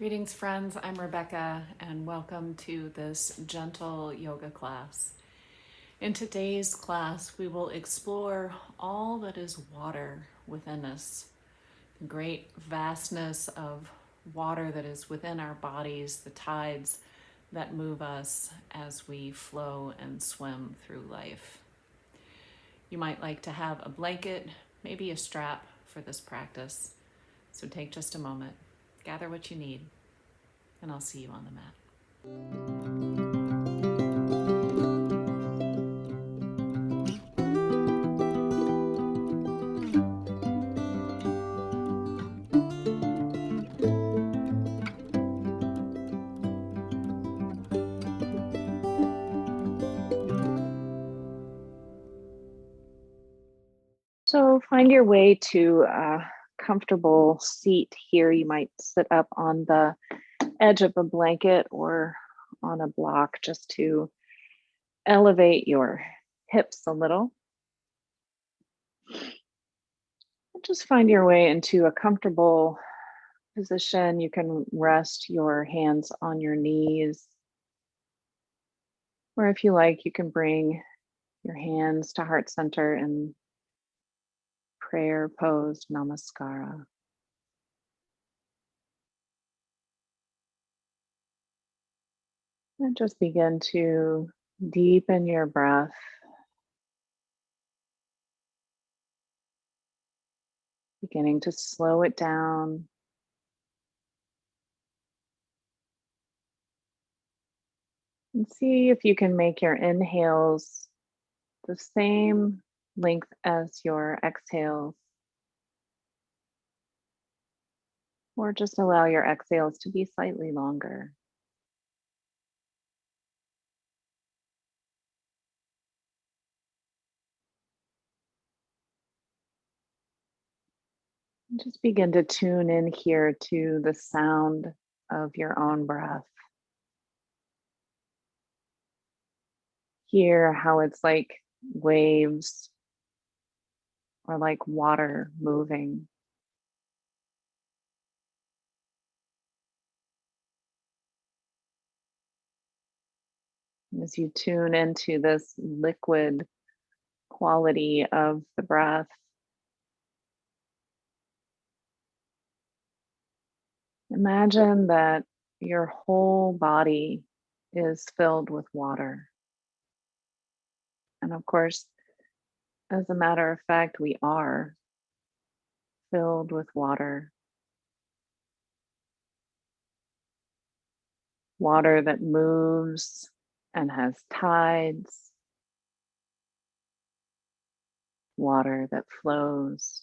Greetings, friends. I'm Rebecca, and welcome to this gentle yoga class. In today's class, we will explore all that is water within us, the great vastness of water that is within our bodies, the tides that move us as we flow and swim through life. You might like to have a blanket, maybe a strap for this practice. So take just a moment, gather what you need, and I'll see you on the mat. So find your way to a comfortable seat here. You might sit up on the edge of a blanket or on a block just to elevate your hips a little. Just find your way into a comfortable position. You can rest your hands on your knees, or if you like, you can bring your hands to heart center in prayer pose, namaskara. And just begin to deepen your breath, beginning to slow it down. And see if you can make your inhales the same length as your exhales, or just allow your exhales to be slightly longer. And just begin to tune in here to the sound of your own breath. Hear how it's like waves or like water moving. As you tune into this liquid quality of the breath, imagine that your whole body is filled with water. And of course, as a matter of fact, we are filled with water. Water that moves and has tides, water that flows.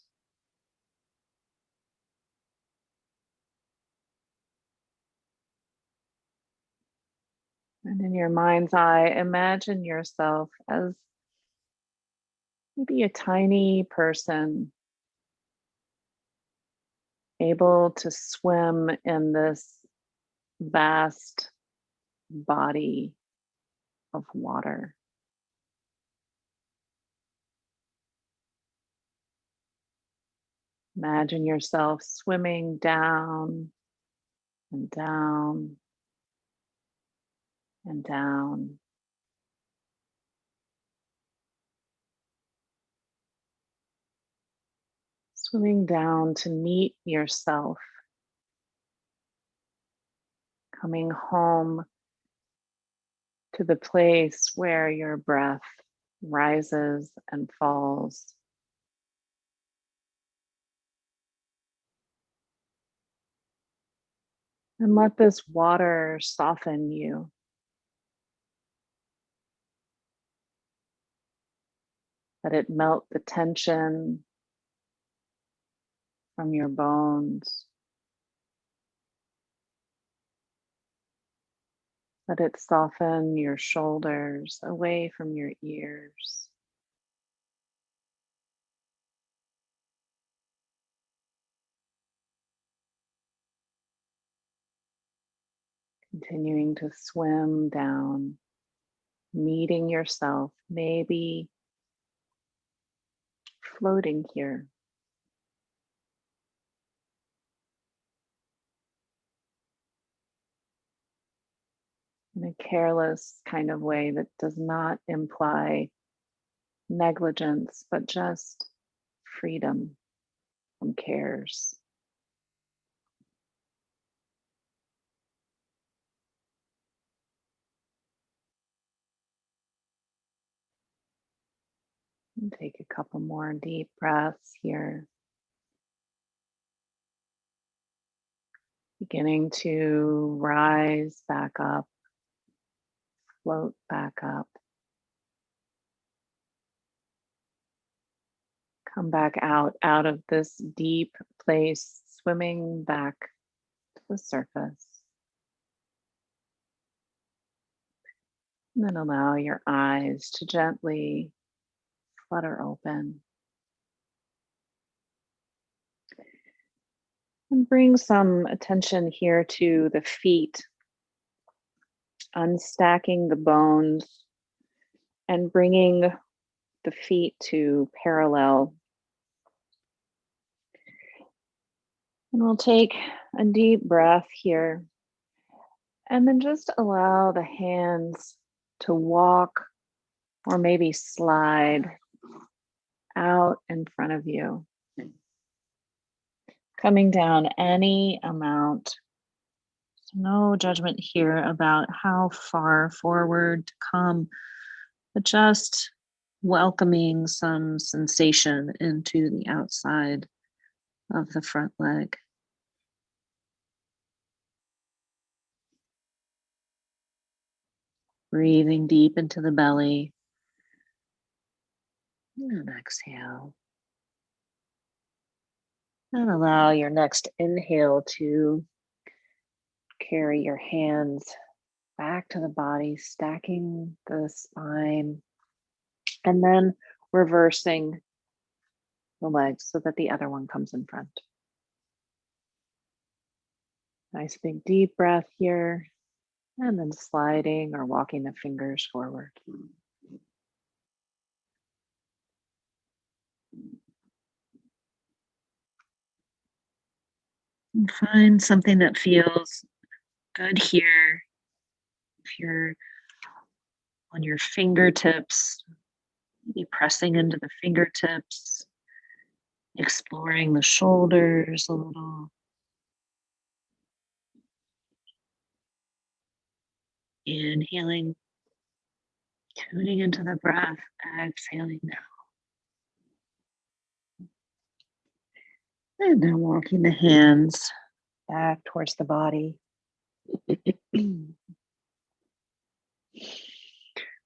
And in your mind's eye, imagine yourself as maybe a tiny person able to swim in this vast body of water. Imagine yourself swimming down and down and down, swimming down to meet yourself, coming home to the place where your breath rises and falls. And let this water soften you. Let it melt the tension from your bones. Let it soften your shoulders away from your ears. Continuing to swim down, meeting yourself, maybe floating here. in a careless kind of way that does not imply negligence, but just freedom from cares. And take a couple more deep breaths here. Beginning to rise back up, float back up, come back out of this deep place, swimming back to the surface. And then allow your eyes to gently flutter open. And bring some attention here to the feet, unstacking the bones and bringing the feet to parallel. And we'll take a deep breath here and then just allow the hands to walk or maybe slide out in front of you, coming down any amount. So no judgment here about how far forward to come, but just welcoming some sensation into the outside of the front leg. Breathing deep into the belly. And exhale. And allow your next inhale to carry your hands back to the body, stacking the spine, and then reversing the legs so that the other one comes in front. Nice big deep breath here, and then sliding or walking the fingers forward. And find something that feels good here. If you're on your fingertips, maybe pressing into the fingertips, exploring the shoulders a little. Inhaling, tuning into the breath, exhaling now. And now walking the hands back towards the body.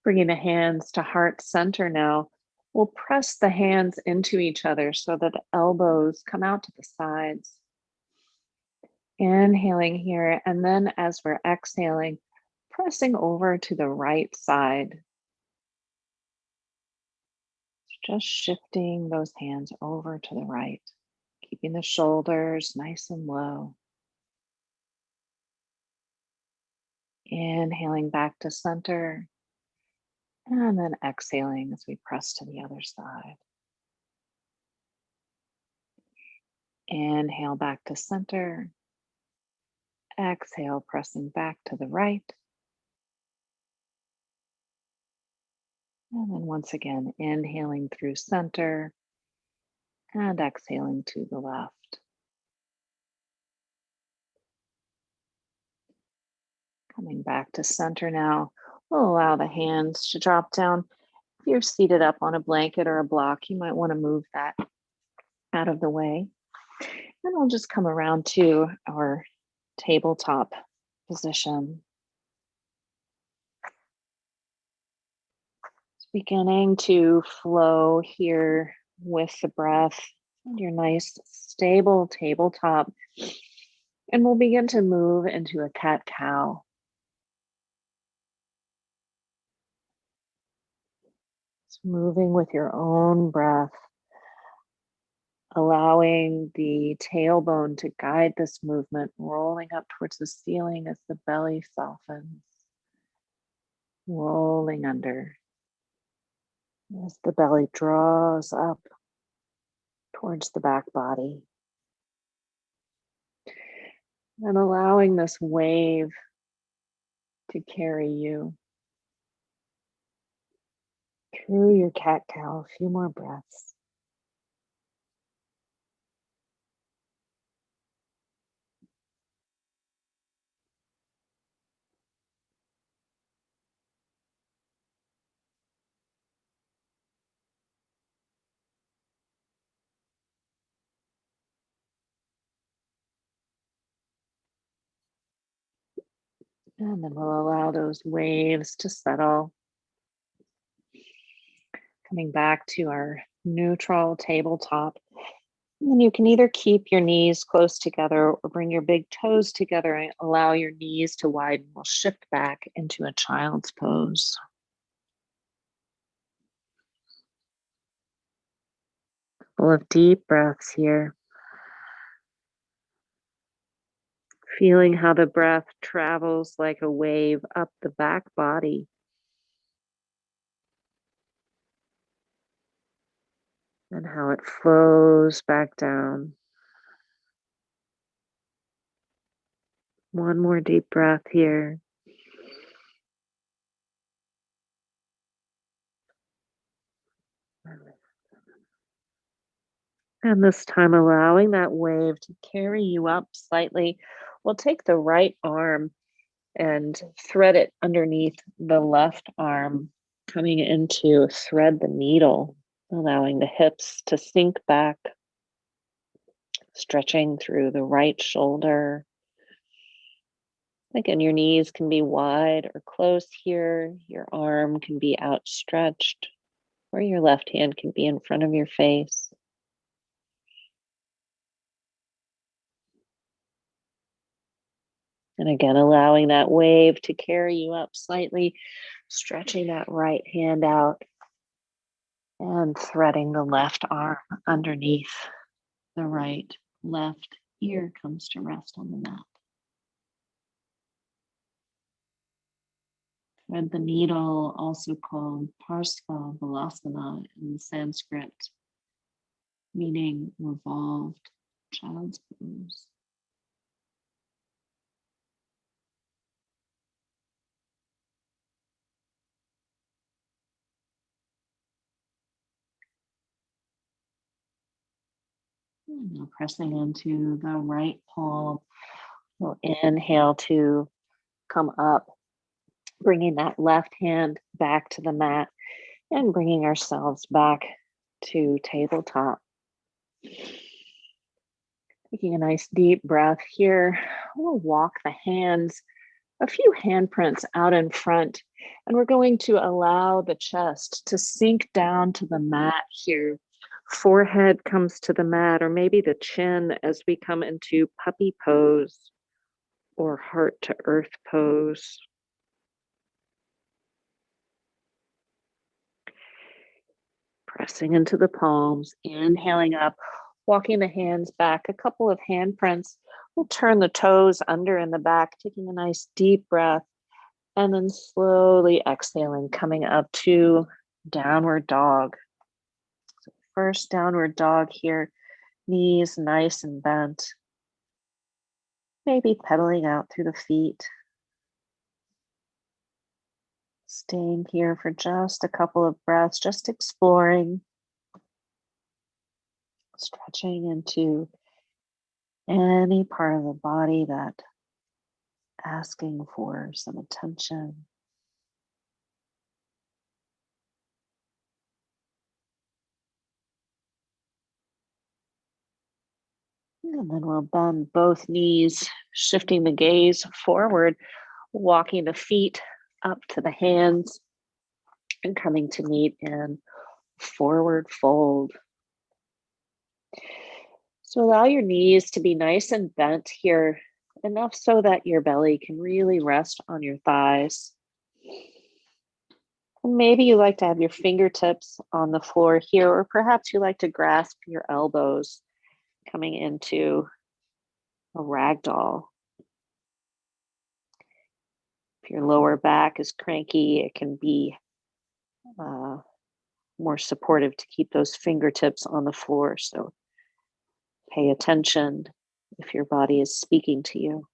Bringing the hands to heart center now. We'll press the hands into each other so that the elbows come out to the sides. Inhaling here, and then as we're exhaling, pressing over to the right side. Just shifting those hands over to the right, keeping the shoulders nice and low. Inhaling back to center, and then exhaling as we press to the other side. Inhale back to center. Exhale, pressing back to the right. And then once again, inhaling through center and exhaling to the left. Coming back to center now, we'll allow the hands to drop down. If you're seated up on a blanket or a block, you might want to move that out of the way. And we'll just come around to our tabletop position. Beginning to flow here with the breath and your nice stable tabletop. And we'll begin to move into a cat-cow. Moving with your own breath, allowing the tailbone to guide this movement, rolling up towards the ceiling as the belly softens, rolling under as the belly draws up towards the back body. And allowing this wave to carry you through your cat cow. A few more breaths. And then we'll allow those waves to settle. Coming back to our neutral tabletop. And you can either keep your knees close together or bring your big toes together and allow your knees to widen. We'll shift back into a child's pose. Full of deep breaths here. Feeling how the breath travels like a wave up the back body. And how it flows back down. One more deep breath here. And this time, allowing that wave to carry you up slightly. We'll take the right arm and thread it underneath the left arm, coming into thread the needle, allowing the hips to sink back, stretching through the right shoulder. Again, your knees can be wide or close here. Your arm can be outstretched, or your left hand can be in front of your face. And again, allowing that wave to carry you up slightly, stretching that right hand out and threading the left arm underneath the right. Left ear comes to rest on the mat. Thread the needle, also called Parsva Balasana in Sanskrit, meaning revolved child's pose. And now pressing into the right palm. We'll inhale to come up, bringing that left hand back to the mat and bringing ourselves back to tabletop. Taking a nice deep breath here. We'll walk the hands, a few handprints out in front, and we're going to allow the chest to sink down to the mat here. Forehead comes to the mat, or maybe the chin as we come into puppy pose or heart to earth pose. Pressing into the palms, inhaling up, walking the hands back, a couple of handprints. We'll turn the toes under in the back, taking a nice deep breath, and then slowly exhaling, coming up to downward dog. So first downward dog here, knees nice and bent. Maybe pedaling out through the feet. Staying here for just a couple of breaths, just exploring. Stretching into any part of the body that asking for some attention. And then we'll bend both knees, shifting the gaze forward, walking the feet up to the hands and coming to meet in forward fold. So allow your knees to be nice and bent here, enough so that your belly can really rest on your thighs. And maybe you like to have your fingertips on the floor here, or perhaps you like to grasp your elbows coming into a ragdoll. If your lower back is cranky, it can be more supportive to keep those fingertips on the floor. So pay attention if your body is speaking to you.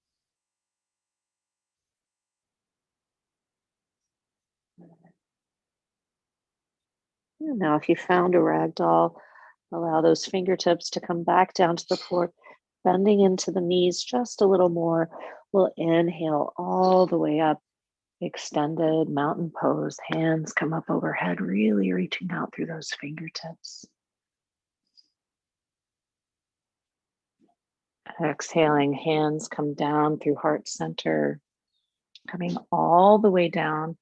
And now, if you found a rag doll, allow those fingertips to come back down to the floor, bending into the knees just a little more. We'll inhale all the way up, extended mountain pose. Hands come up overhead, really reaching out through those fingertips. Exhaling, hands come down through heart center, coming all the way down.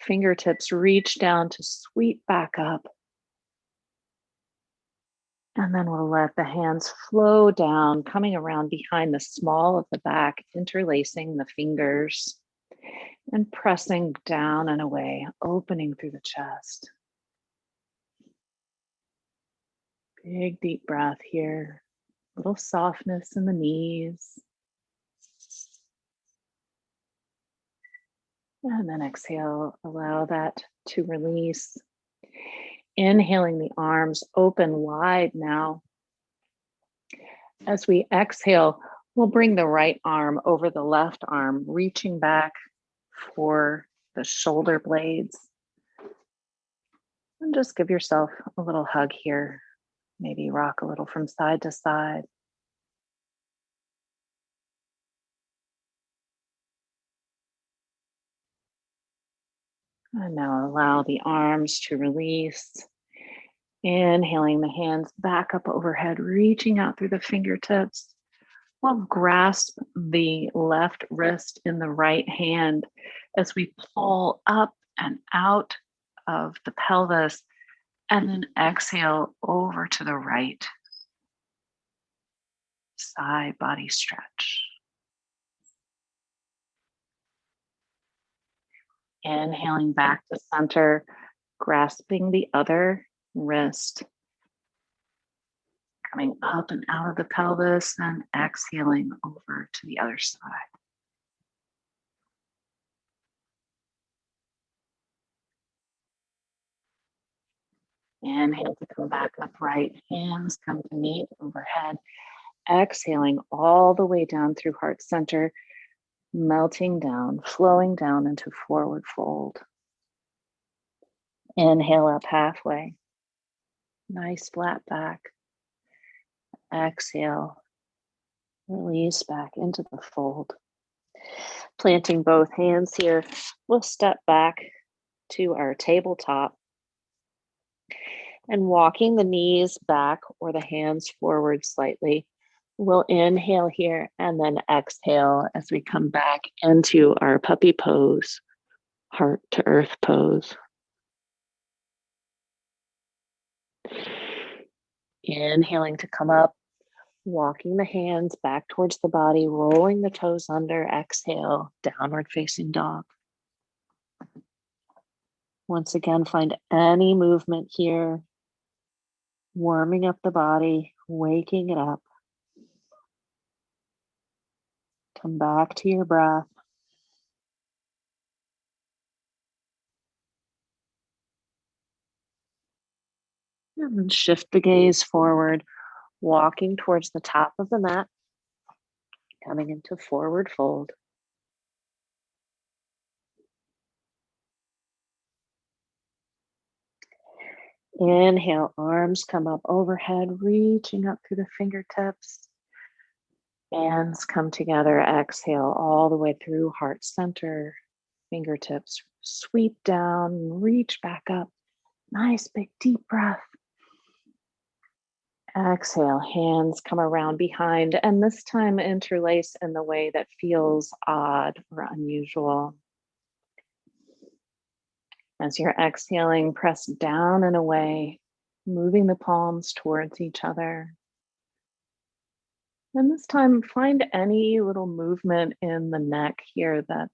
Fingertips reach down to sweep back up. And then we'll let the hands flow down, coming around behind the small of the back, interlacing the fingers and pressing down and away, opening through the chest. Big deep breath here, little softness in the knees. And then exhale, allow that to release. Inhaling, the arms open wide now. As we exhale, we'll bring the right arm over the left arm, reaching back for the shoulder blades. And just give yourself a little hug here. Maybe rock a little from side to side. And now allow the arms to release. Inhaling, the hands back up overhead, reaching out through the fingertips. We'll grasp the left wrist in the right hand as we pull up and out of the pelvis, and then exhale over to the right. Side body stretch. Inhaling back to center, grasping the other wrist. Coming up and out of the pelvis, and exhaling over to the other side. Inhale to come back upright, hands come to meet overhead. Exhaling all the way down through heart center, melting down, flowing down into forward fold. Inhale up halfway. Nice flat back. Exhale, release back into the fold. Planting both hands here, we'll step back to our tabletop and walking the knees back or the hands forward slightly. We'll inhale here and then exhale as we come back into our puppy pose, heart to earth pose. Inhaling to come up, walking the hands back towards the body, rolling the toes under. Exhale, downward facing dog. Once again, find any movement here, warming up the body, waking it up. Come back to your breath. And then shift the gaze forward, walking towards the top of the mat, coming into forward fold. Inhale, arms come up overhead, reaching up through the fingertips. Hands come together. Exhale all the way through heart center. Fingertips sweep down, reach back up. Nice big deep breath. Exhale, hands come around behind, and this time interlace in the way that feels odd or unusual. As you're exhaling, press down and away, moving the palms towards each other. And this time, find any little movement in the neck here that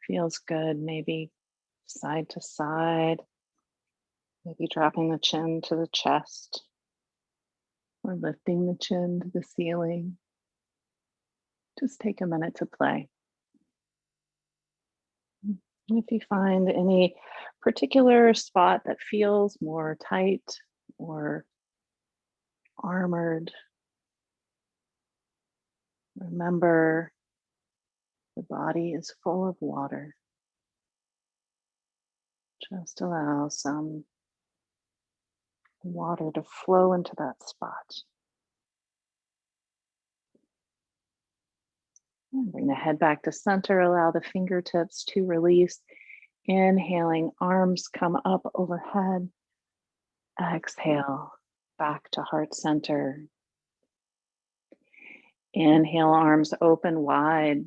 feels good, maybe side to side, maybe dropping the chin to the chest or lifting the chin to the ceiling. Just take a minute to play. If you find any particular spot that feels more tight or armored, remember the body is full of water. Just allow some water to flow into that spot. And bring the head back to center. Allow the fingertips to release. Inhaling, arms come up overhead. Exhale, back to heart center. Inhale, arms open wide.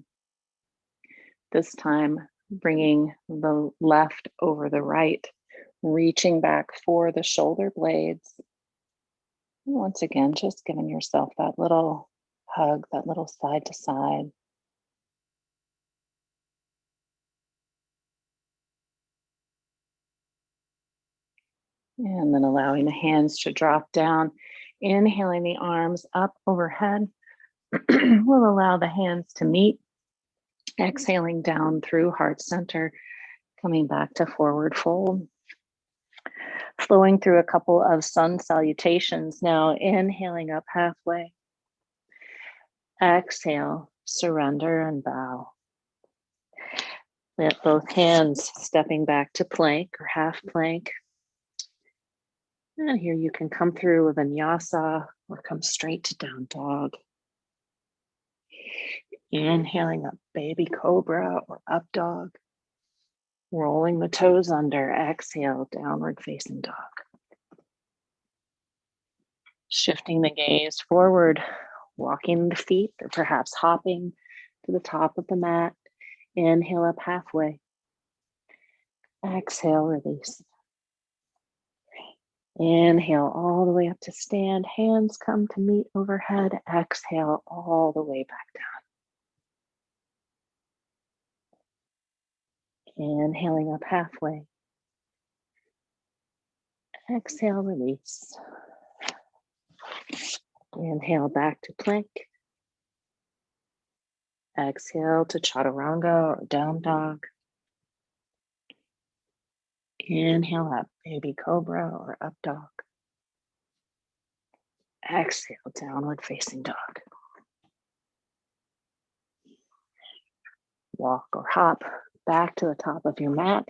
This time, bringing the left over the right, reaching back for the shoulder blades. And once again, just giving yourself that little hug, that little side to side. And then allowing the hands to drop down. Inhaling the arms up overhead. We'll allow the hands to meet. Exhaling down through heart center, coming back to forward fold. Flowing through a couple of sun salutations now. Inhaling up halfway. Exhale, surrender and bow. Lift both hands, stepping back to plank or half plank. And here you can come through a vinyasa or come straight to down dog. Inhaling up baby cobra or up dog. Rolling the toes under. Exhale, downward facing dog. Shifting the gaze forward, walking the feet or perhaps hopping to the top of the mat. Inhale up halfway. Exhale, release. Inhale all the way up to stand. Hands come to meet overhead. Exhale all the way back down. Inhaling up halfway. Exhale, release. Inhale back to plank. Exhale to chaturanga or down dog. Inhale up, baby cobra or up dog. Exhale, downward facing dog. Walk or hop back to the top of your mat.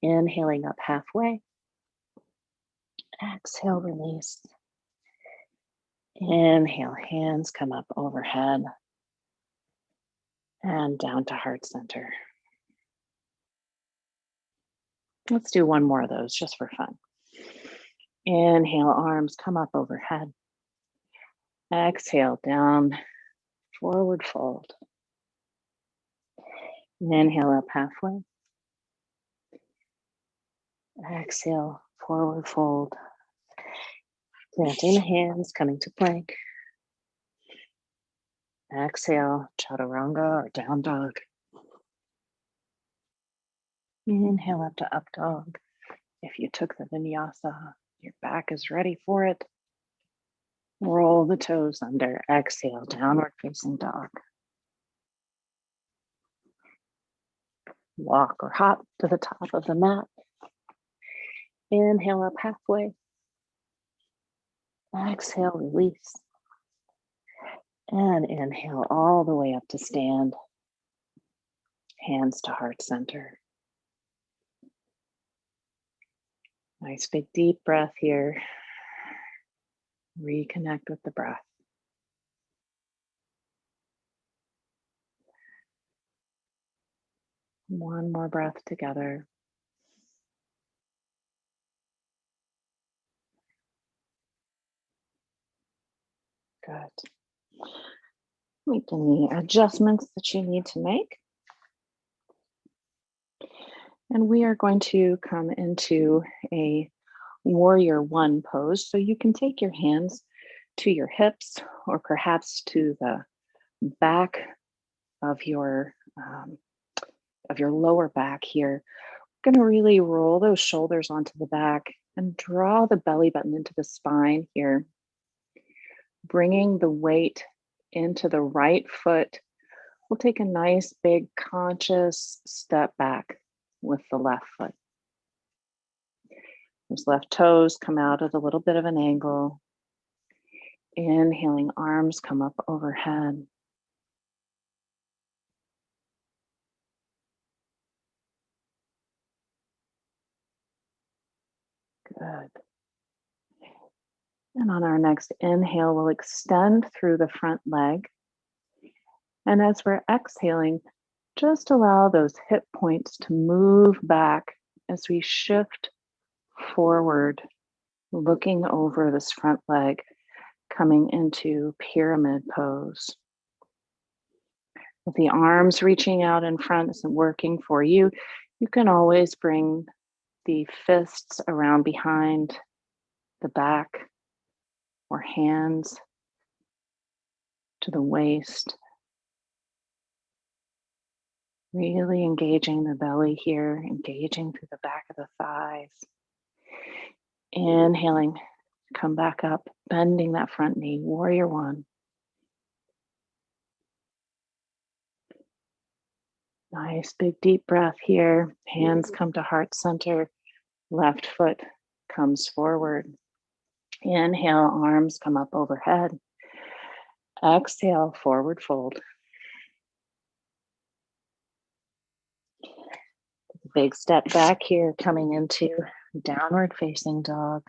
Inhaling up halfway. Exhale, release. Inhale, hands come up overhead and down to heart center. Let's do one more of those just for fun. Inhale, arms come up overhead. Exhale, down, forward fold. Inhale up halfway. Exhale, forward fold. Planting the hands, coming to plank. Exhale, chaturanga or down dog. Inhale up to up dog. If you took the vinyasa, your back is ready for it. Roll the toes under. Exhale, downward facing dog. Walk or hop to the top of the mat. Inhale up halfway. Exhale, release. And inhale all the way up to stand. Hands to heart center. Nice big deep breath here. Reconnect with the breath. One more breath together. Good. Make any adjustments that you need to make. And we are going to come into a warrior one pose. So you can take your hands to your hips or perhaps to the back of your lower back here. We're going to really roll those shoulders onto the back and draw the belly button into the spine here. Bringing the weight into the right foot. We'll take a nice big conscious step back with the left foot. Those left toes come out at a little bit of an angle. Inhaling, arms come up overhead. Good. And on our next inhale, we'll extend through the front leg. And as we're exhaling, just allow those hip points to move back as we shift forward, looking over this front leg, coming into pyramid pose. If the arms reaching out in front isn't working for you, you can always bring the fists around behind the back or hands to the waist. Really engaging the belly here, engaging through the back of the thighs. Inhaling, come back up, bending that front knee, warrior one. Nice big deep breath here. Hands come to heart center, left foot comes forward. Inhale, arms come up overhead. Exhale, forward fold. Big step back here, coming into downward facing dog.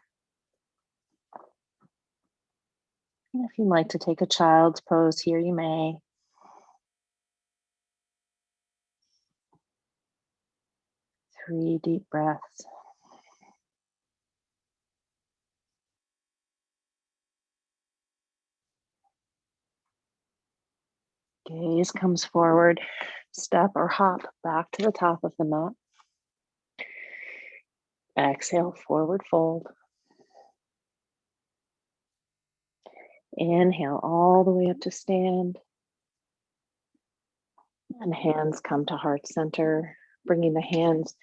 And if you'd like to take a child's pose here, you may. Three deep breaths. Gaze comes forward, step or hop back to the top of the mat. Exhale, forward fold. Inhale all the way up to stand. And hands come to heart center, bringing the hands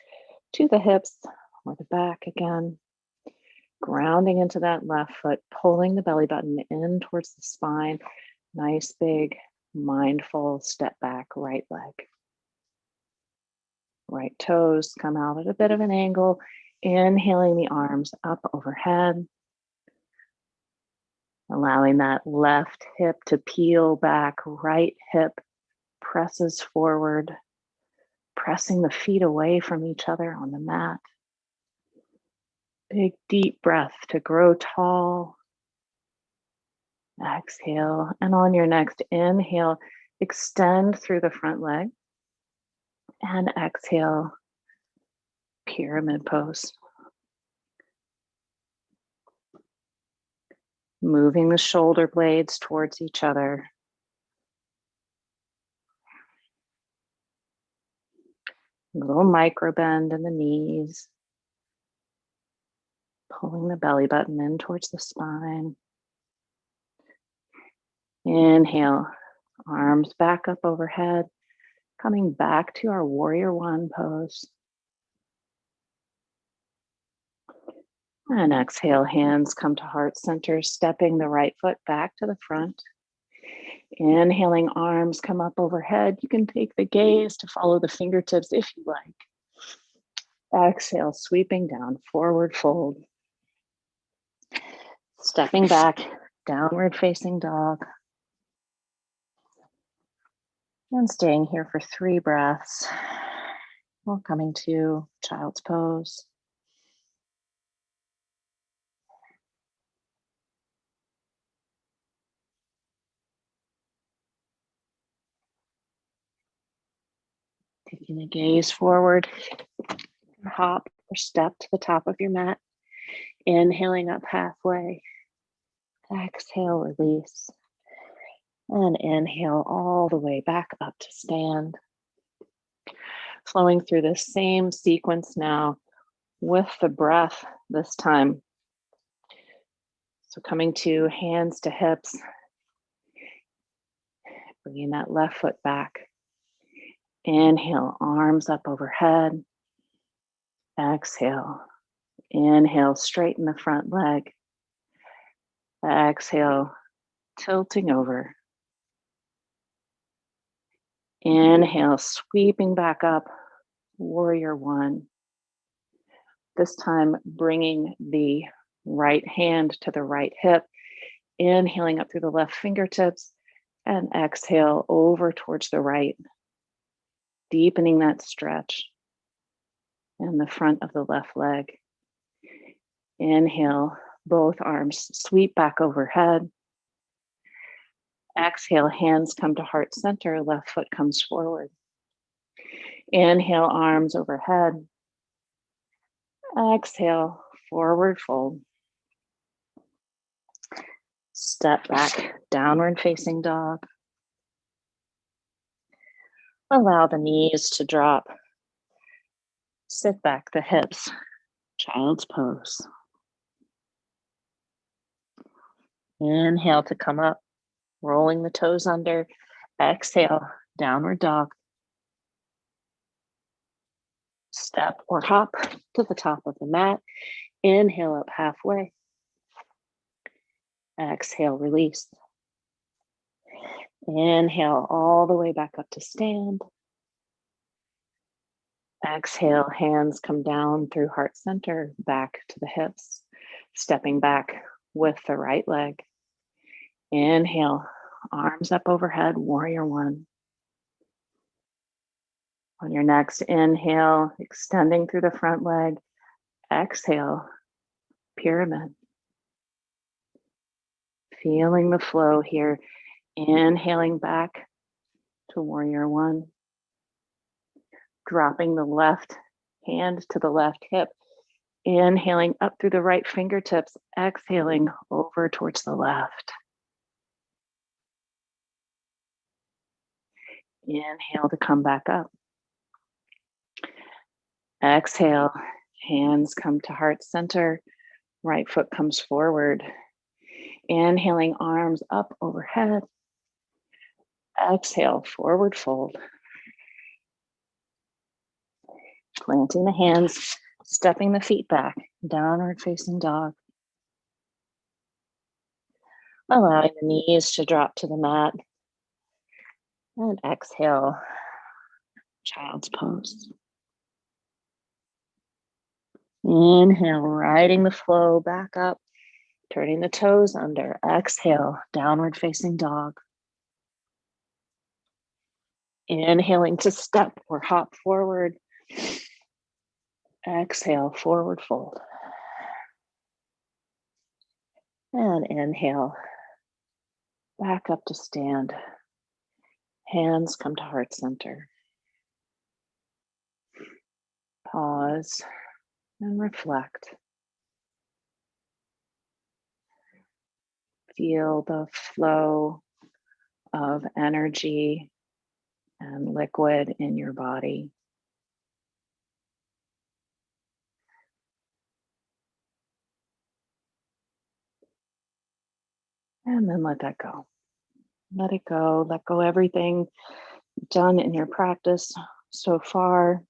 to the hips or the back again. Grounding into that left foot, pulling the belly button in towards the spine. Nice big mindful step back right leg. Right toes come out at a bit of an angle. Inhaling the arms up overhead. Allowing that left hip to peel back, right hip presses forward, pressing the feet away from each other on the mat. Big deep breath to grow tall. Exhale, and on your next inhale, extend through the front leg. And exhale, pyramid pose. Moving the shoulder blades towards each other. A little micro bend in the knees. Pulling the belly button in towards the spine. Inhale, arms back up overhead, coming back to our warrior one pose. And exhale, hands come to heart center, stepping the right foot back to the front. Inhaling, arms come up overhead. You can take the gaze to follow the fingertips if you like. Exhale, sweeping down, forward fold. Stepping back, downward facing dog. And staying here for 3 breaths. We're coming to child's pose. Taking the gaze forward, hop or step to the top of your mat. Inhaling up halfway. Exhale, release. And inhale all the way back up to stand. Flowing through the same sequence now with the breath this time. So coming to hands to hips. Bringing that left foot back. Inhale, arms up overhead. Exhale. Inhale, straighten the front leg. Exhale, tilting over. Inhale, sweeping back up, warrior one. This time, bringing the right hand to the right hip. Inhaling up through the left fingertips. And exhale over towards the right. Deepening that stretch in the front of the left leg. Inhale, Both arms sweep back overhead. Exhale, hands come to heart center, left foot comes forward. Inhale, arms overhead. Exhale, forward fold. Step back, downward facing dog. Allow the knees to drop. Sit back the hips, child's pose. Inhale to come up, rolling the toes under. Exhale, downward dog. Step or hop to the top of the mat. Inhale up halfway. Exhale, release. Inhale all the way back up to stand. Exhale, hands come down through heart center, back to the hips, stepping back with the right leg. Inhale, arms up overhead, warrior one. On your next inhale, extending through the front leg. Exhale, pyramid. Feeling the flow here. Inhaling back to warrior one. Dropping the left hand to the left hip. Inhaling up through the right fingertips. Exhaling over towards the left. Inhale to come back up. Exhale, hands come to heart center. Right foot comes forward. Inhaling, arms up overhead. Exhale, forward fold. Planting the hands, stepping the feet back, downward facing dog. Allowing the knees to drop to the mat. And exhale, child's pose. Inhale, riding the flow back up, turning the toes under. Exhale, downward facing dog. Inhaling to step or hop forward. Exhale, forward fold. And inhale, back up to stand. Hands come to heart center. Pause and reflect. Feel the flow of energy and liquid in your body. And then let that go. Let it go. Let go everything done in your practice so far.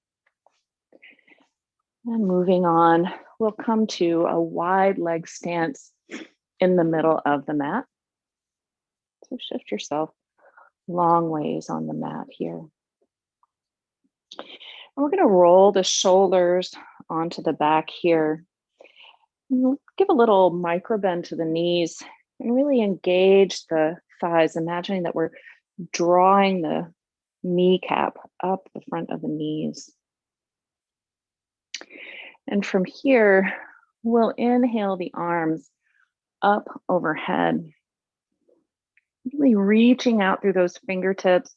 And moving on, we'll come to a wide leg stance in the middle of the mat. So shift yourself long ways on the mat here. And we're going to roll the shoulders onto the back here. And we'll give a little micro bend to the knees and really engage the thighs, imagining that we're drawing the kneecap up the front of the knees. And from here, we'll inhale the arms up overhead, really reaching out through those fingertips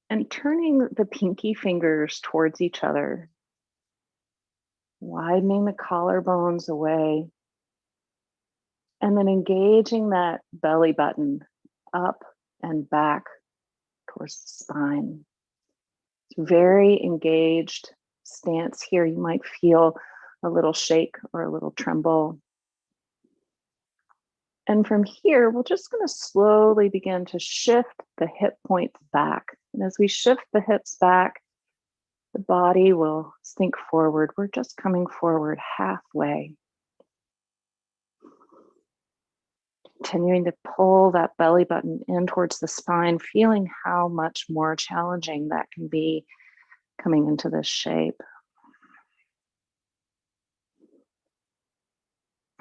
and turning the pinky fingers towards each other, widening the collarbones away, and then engaging that belly button up and back towards the spine. It's a very engaged stance here. You might feel a little shake or a little tremble. And from here, we're just going to slowly begin to shift the hip points back. And as we shift the hips back, the body will sink forward. We're just coming forward halfway. Continuing to pull that belly button in towards the spine, feeling how much more challenging that can be coming into this shape.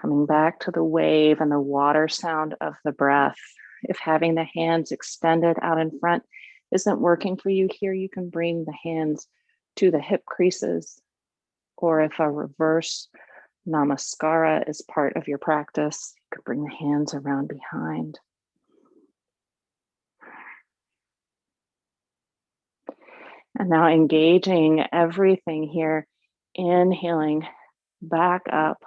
Coming back to the wave and the water sound of the breath. If having the hands extended out in front isn't working for you here, you can bring the hands to the hip creases. Or if a reverse Namaskara is part of your practice. You could bring the hands around behind. And now engaging everything here, inhaling back up,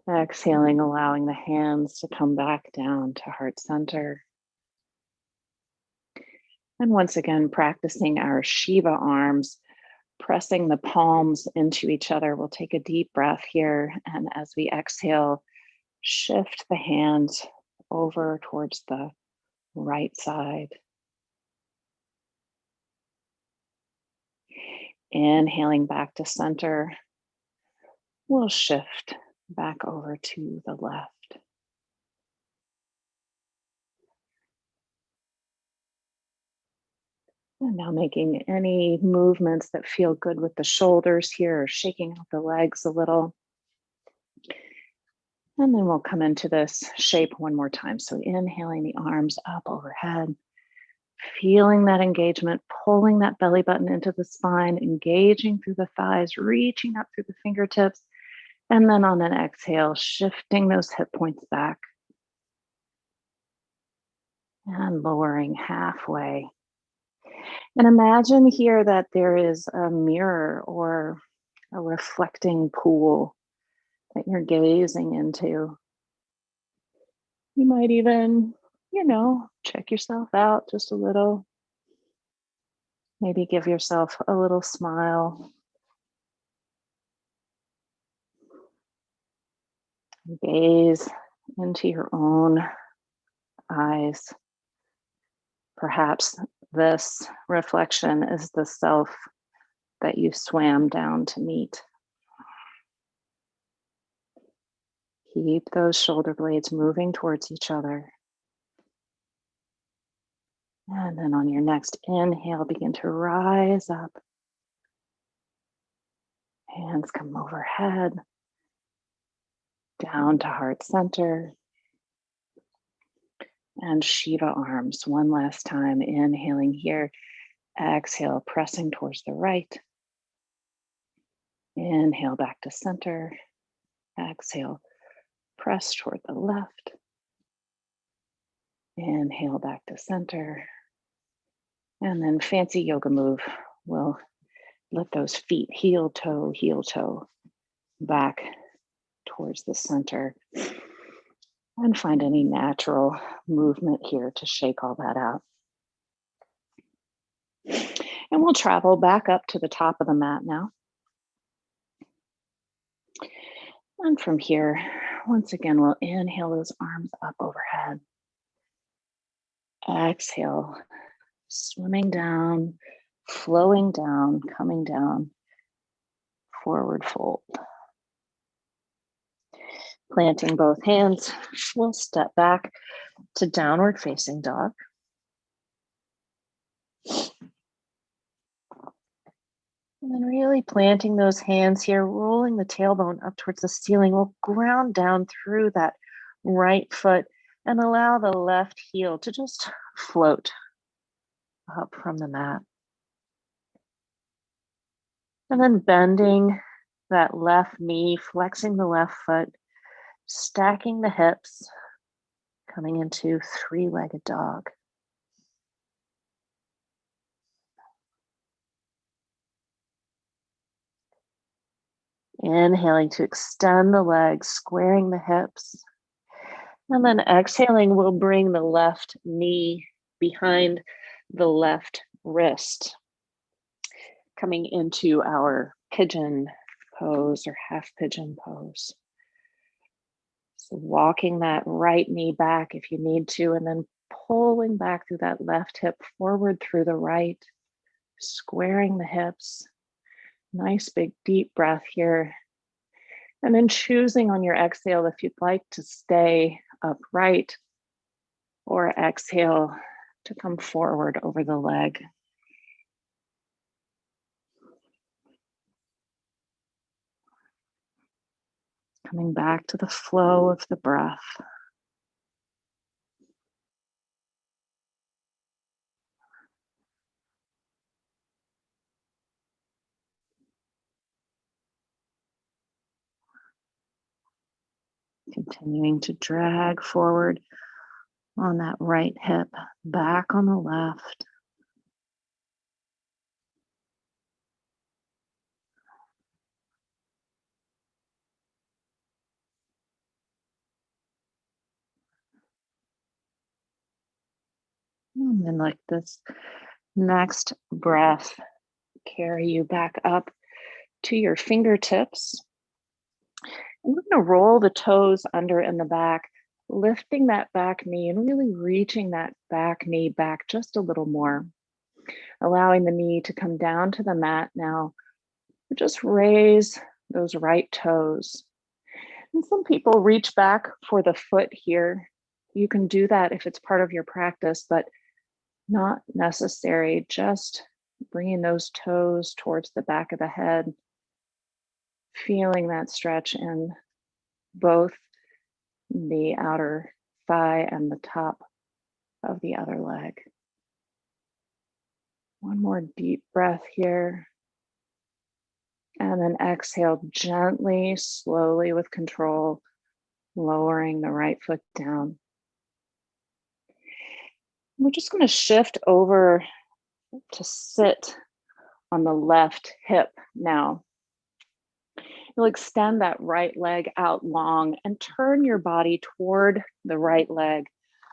exhaling, allowing the hands to come back down to heart center. And once again, practicing our Shiva arms, pressing the palms into each other. We'll take a deep breath here. And as we exhale, shift the hands over towards the right side. Inhaling back to center, we'll shift back over to the left. And now making any movements that feel good with the shoulders here, or shaking out the legs a little. And then we'll come into this shape one more time. So inhaling the arms up overhead, feeling that engagement, pulling that belly button into the spine, engaging through the thighs, reaching up through the fingertips. And then on an exhale, shifting those hip points back and lowering halfway. And imagine here that there is a mirror or a reflecting pool that you're gazing into. You might even, check yourself out just a little. Maybe give yourself a little smile. Gaze into your own eyes. Perhaps this reflection is the self that you swam down to meet. Keep those shoulder blades moving towards each other. And then on your next inhale, begin to rise up. Hands come overhead, down to heart center. And Shiva arms one last time, inhaling here. Exhale, pressing towards the right. Inhale back to center. Exhale, press toward the left. Inhale back to center. And then fancy yoga move. We'll let those feet heel toe back towards the center. And find any natural movement here to shake all that out. And we'll travel back up to the top of the mat now. And from here, once again, we'll inhale those arms up overhead. Exhale, swimming down, flowing down, coming down, forward fold. Planting both hands, we'll step back to downward facing dog. And then really planting those hands here, rolling the tailbone up towards the ceiling. We'll ground down through that right foot and allow the left heel to just float up from the mat. And then bending that left knee, flexing the left foot, stacking the hips, coming into three-legged dog. Inhaling to extend the legs, squaring the hips. And then exhaling, we'll bring the left knee behind the left wrist, coming into our pigeon pose or half pigeon pose. So walking that right knee back if you need to, and then pulling back through that left hip forward through the right, squaring the hips. Nice big deep breath here. And then choosing on your exhale if you'd like to stay upright or exhale to come forward over the leg. Coming back to the flow of the breath. Continuing to drag forward on that right hip, back on the left. And then like this next breath, carry you back up to your fingertips. And we're going to roll the toes under in the back, lifting that back knee and really reaching that back knee back just a little more, allowing the knee to come down to the mat now. Just raise those right toes. And some people reach back for the foot here. You can do that if it's part of your practice, but not necessary. Just bringing those toes towards the back of the head, feeling that stretch in both the outer thigh and the top of the other leg. One more deep breath here. And then exhale gently, slowly with control, lowering the right foot down. We're just going to shift over to sit on the left hip now. You'll extend that right leg out long and turn your body toward the right leg,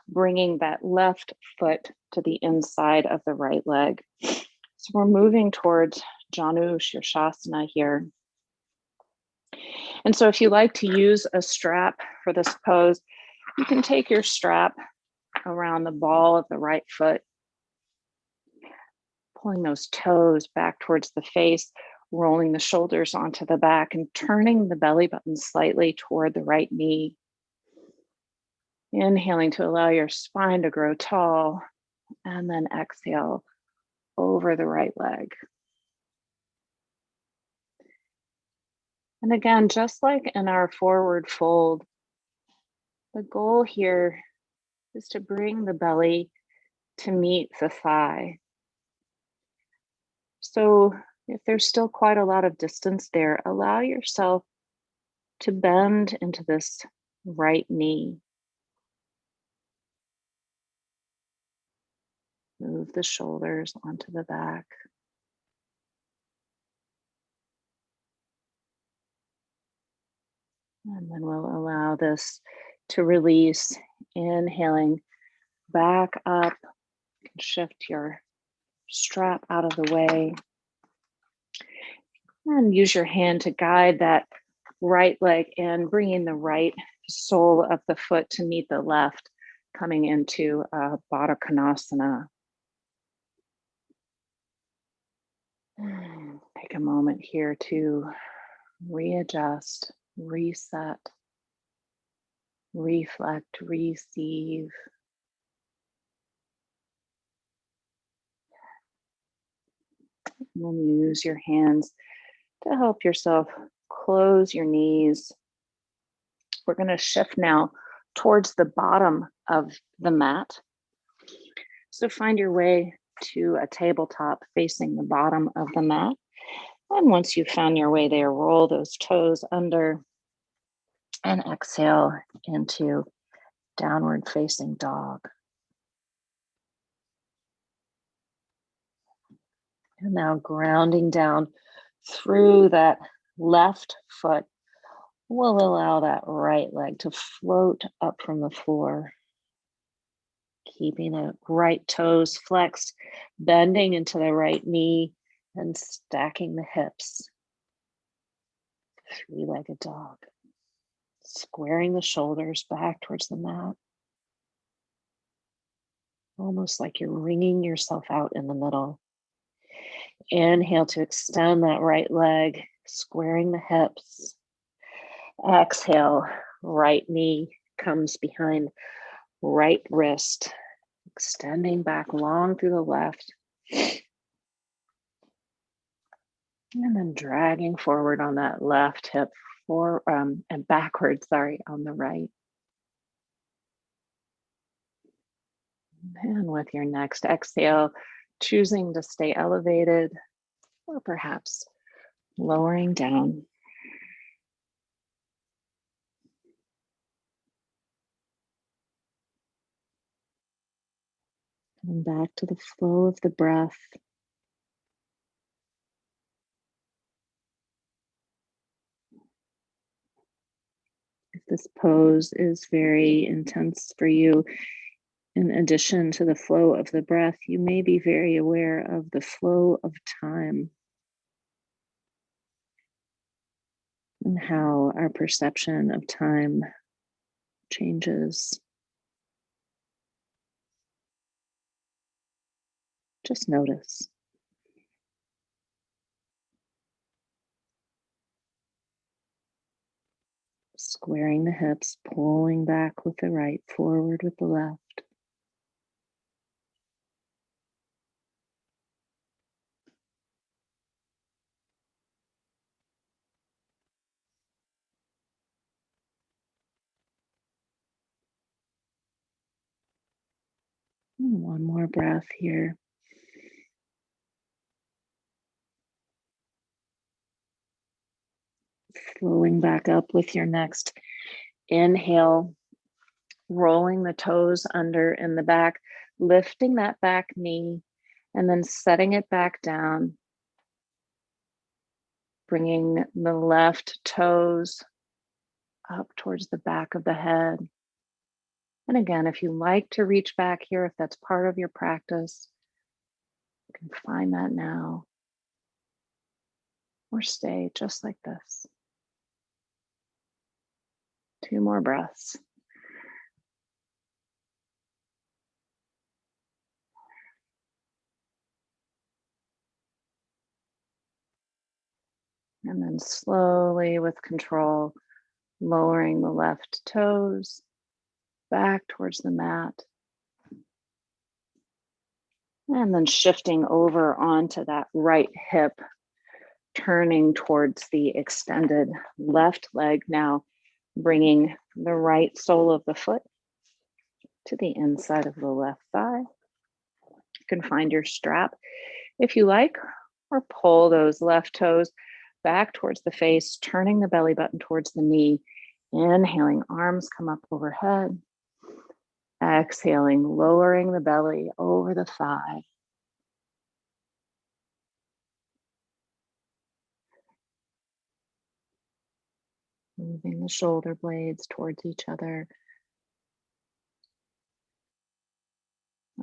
bringing that left foot to the inside of the right leg. So we're moving towards Janu Shirshasana here. And so if you like to use a strap for this pose, you can take your strap around the ball of the right foot, pulling those toes back towards the face, rolling the shoulders onto the back and turning the belly button slightly toward the right knee. Inhaling to allow your spine to grow tall, and then exhale over the right leg. And again, just like in our forward fold, the goal here is to bring the belly to meet the thigh. So if there's still quite a lot of distance there, allow yourself to bend into this right knee. Move the shoulders onto the back. And then we'll allow this to release, inhaling back up. You can shift your strap out of the way. And use your hand to guide that right leg in, bringing the right sole of the foot to meet the left, coming into Baddha Konasana. Take a moment here to readjust, reset, reflect, receive. And then use your hands to help yourself close your knees. We're going to shift now towards the bottom of the mat. So find your way to a tabletop facing the bottom of the mat. And once you've found your way there, roll those toes under and exhale into downward facing dog. And now grounding down through that left foot, we'll allow that right leg to float up from the floor. Keeping the right toes flexed, bending into the right knee and stacking the hips. Three-legged dog. Squaring the shoulders back towards the mat. Almost like you're wringing yourself out in the middle. Inhale to extend that right leg, squaring the hips. Exhale, right knee comes behind right wrist, extending back long through the left. And then dragging forward on that left hip and backwards, on the right. And with your next exhale, choosing to stay elevated or perhaps lowering down. Coming back to the flow of the breath. If this pose is very intense for you, in addition to the flow of the breath, you may be very aware of the flow of time and how our perception of time changes. Just notice. Squaring the hips, pulling back with the right, forward with the left. And one more breath here. Flowing back up with your next inhale, rolling the toes under in the back, lifting that back knee, and then setting it back down, bringing the left toes up towards the back of the head. And again, if you like to reach back here, if that's part of your practice, you can find that now or stay just like this. 2 more breaths. And then slowly, with control, lowering the left toes back towards the mat. And then shifting over onto that right hip, turning towards the extended left leg now, bringing the right sole of the foot to the inside of the left thigh. You can find your strap if you like, or pull those left toes back towards the face, turning the belly button towards the knee. Inhaling, arms come up overhead. Exhaling, lowering the belly over the thigh. Moving the shoulder blades towards each other.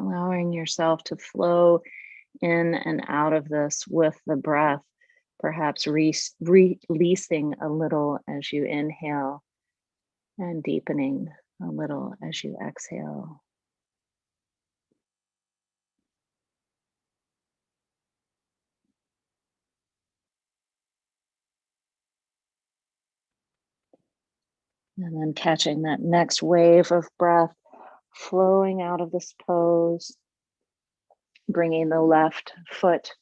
Allowing yourself to flow in and out of this with the breath, perhaps releasing a little as you inhale and deepening a little as you exhale. And then catching that next wave of breath, flowing out of this pose, bringing the left foot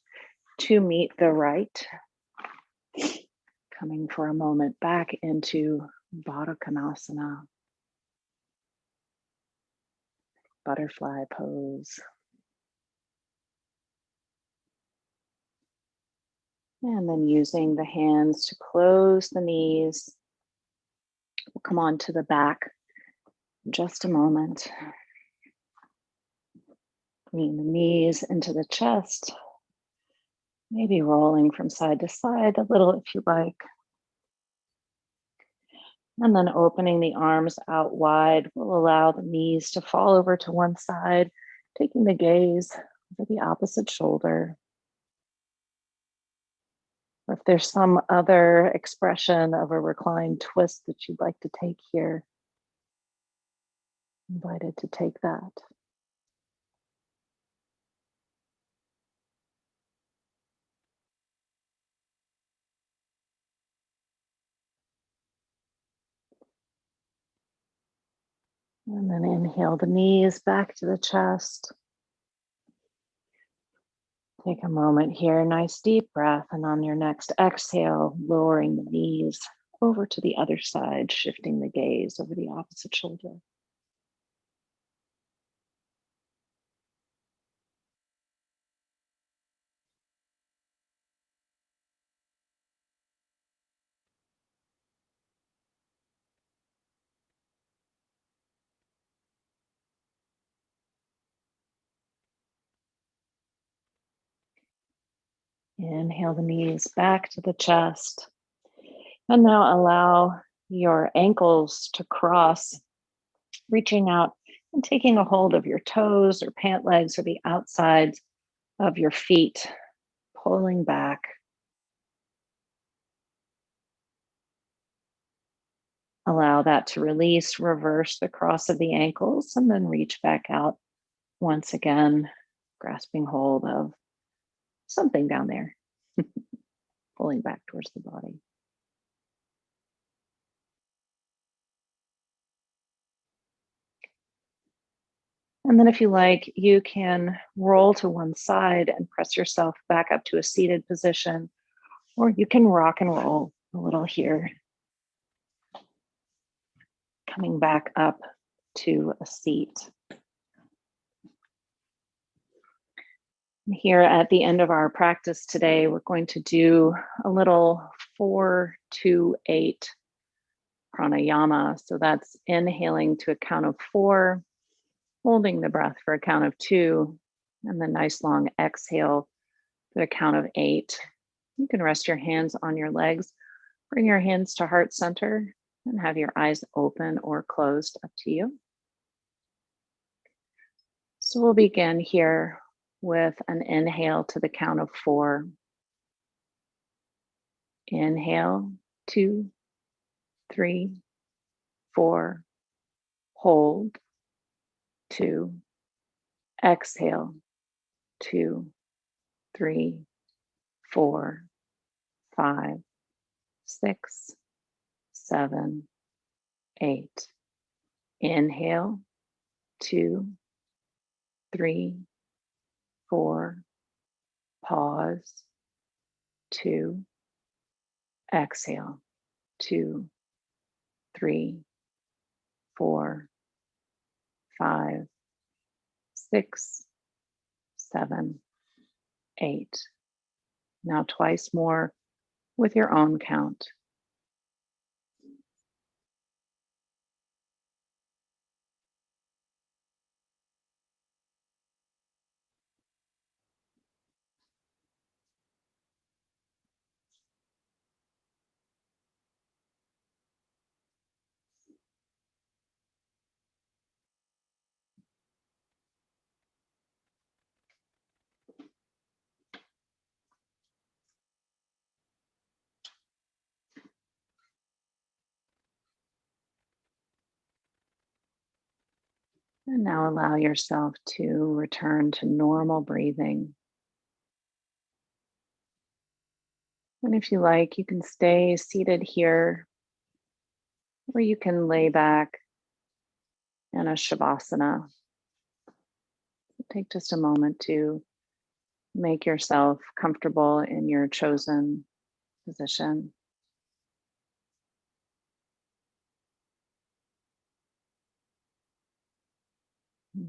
to meet the right, coming for a moment back into Baddha Konasana, butterfly pose. And then using the hands to close the knees. We'll come on to the back in just a moment. Bringing the knees into the chest, maybe rolling from side to side a little if you like. And then opening the arms out wide will allow the knees to fall over to one side, taking the gaze over the opposite shoulder. Or if there's some other expression of a reclined twist that you'd like to take here, invited to take that. And then inhale the knees back to the chest. Take a moment here, nice deep breath. And on your next exhale, lowering the knees over to the other side, shifting the gaze over the opposite shoulder. Inhale the knees back to the chest. And now allow your ankles to cross, reaching out and taking a hold of your toes or pant legs or the outsides of your feet, pulling back. Allow that to release, reverse the cross of the ankles, and then reach back out once again, grasping hold of something down there, pulling back towards the body. And then if you like, you can roll to one side and press yourself back up to a seated position, or you can rock and roll a little here, coming back up to a seat. Here at the end of our practice today, we're going to do a little 4-2-8 pranayama. So that's inhaling to a count of 4, holding the breath for a count of 2, and then nice long exhale to a count of 8. You can rest your hands on your legs, bring your hands to heart center, and have your eyes open or closed, up to you. So we'll begin here with an inhale to the count of 4. Inhale, 2, 3, 4. Hold, 2. Exhale, 2, 3, 4, 5, 6, 7, 8. Inhale, 2, 3, 4. Pause, 2. Exhale, 2, 3, 4, 5, 6, 7, 8. Now twice more with your own count. And now allow yourself to return to normal breathing. And if you like, you can stay seated here, or you can lay back in a shavasana. Take just a moment to make yourself comfortable in your chosen position.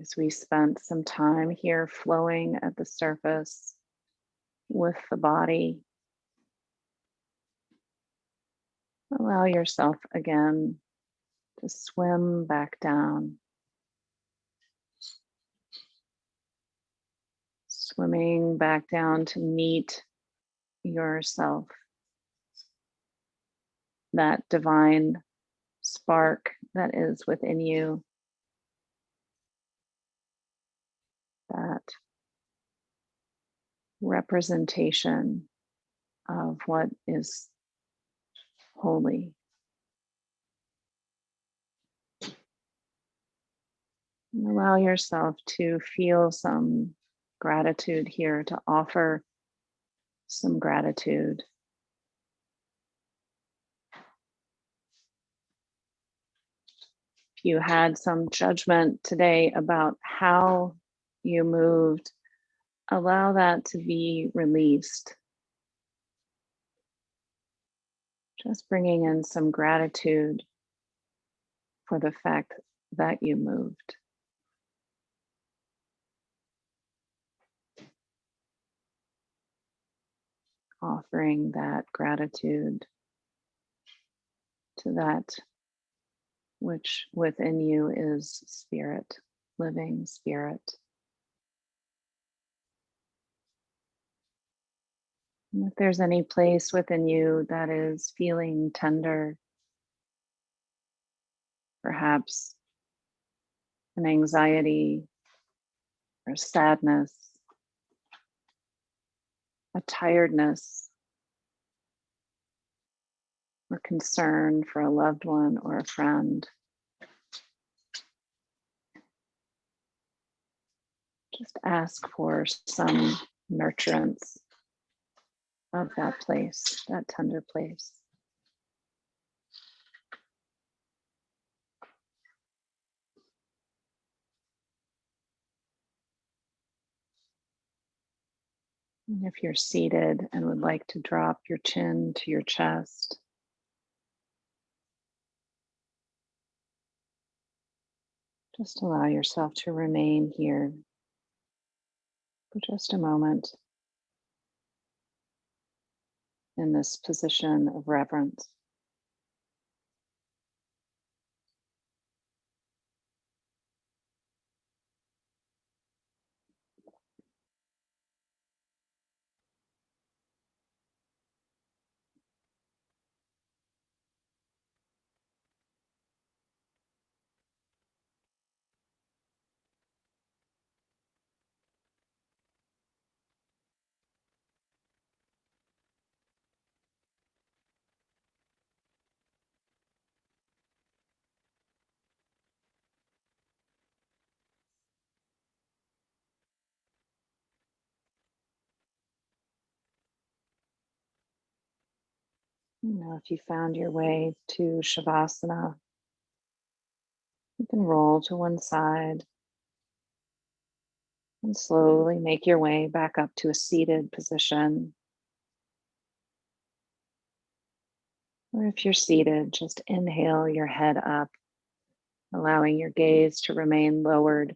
As we spent some time here flowing at the surface with the body, allow yourself again to swim back down, swimming back down to meet yourself, that divine spark that is within you, that representation of what is holy. And allow yourself to feel some gratitude here, to offer some gratitude. If you had some judgment today about how you moved, allow that to be released. Just bringing in some gratitude for the fact that you moved. Offering that gratitude to that which within you is spirit, living spirit. And if there's any place within you that is feeling tender, perhaps an anxiety or sadness, a tiredness or concern for a loved one or a friend, just ask for some nurturance of that place, that tender place. And if you're seated and would like to drop your chin to your chest, just allow yourself to remain here for just a moment in this position of reverence. If you found your way to Shavasana, you can roll to one side and slowly make your way back up to a seated position. Or if you're seated, just inhale your head up, allowing your gaze to remain lowered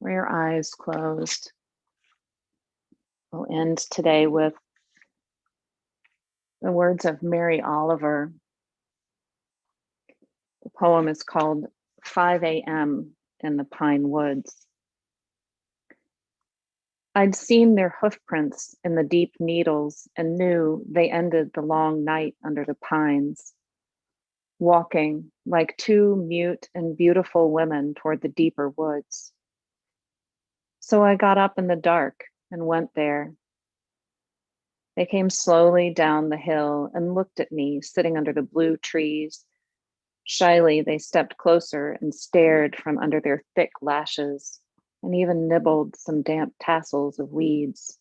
or your eyes closed. We'll end today with the words of Mary Oliver. The poem is called 5 a.m. in the Pine Woods. I'd seen their hoofprints in the deep needles and knew they ended the long night under the pines, walking like two mute and beautiful women toward the deeper woods. So I got up in the dark and went there. They came slowly down the hill and looked at me sitting under the blue trees. Shyly, they stepped closer and stared from under their thick lashes and even nibbled some damp tassels of weeds.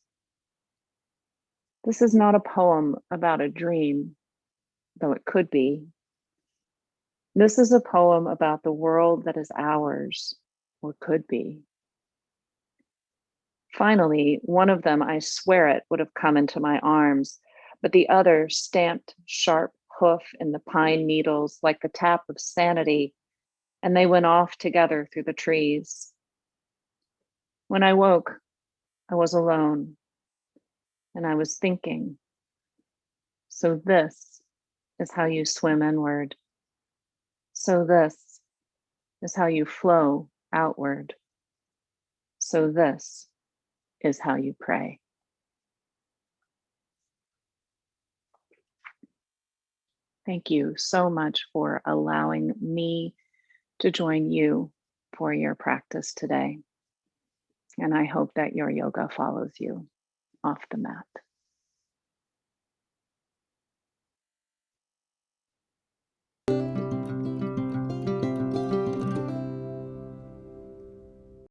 This is not a poem about a dream, though it could be. This is a poem about the world that is ours, or could be. Finally, one of them, I swear it, would have come into my arms, but the other stamped sharp hoof in the pine needles like the tap of sanity, and they went off together through the trees. When I woke, I was alone, and I was thinking, so this is how you swim inward. So this is how you flow outward. So this is how you pray. Thank you so much for allowing me to join you for your practice today. And I hope that your yoga follows you off the mat.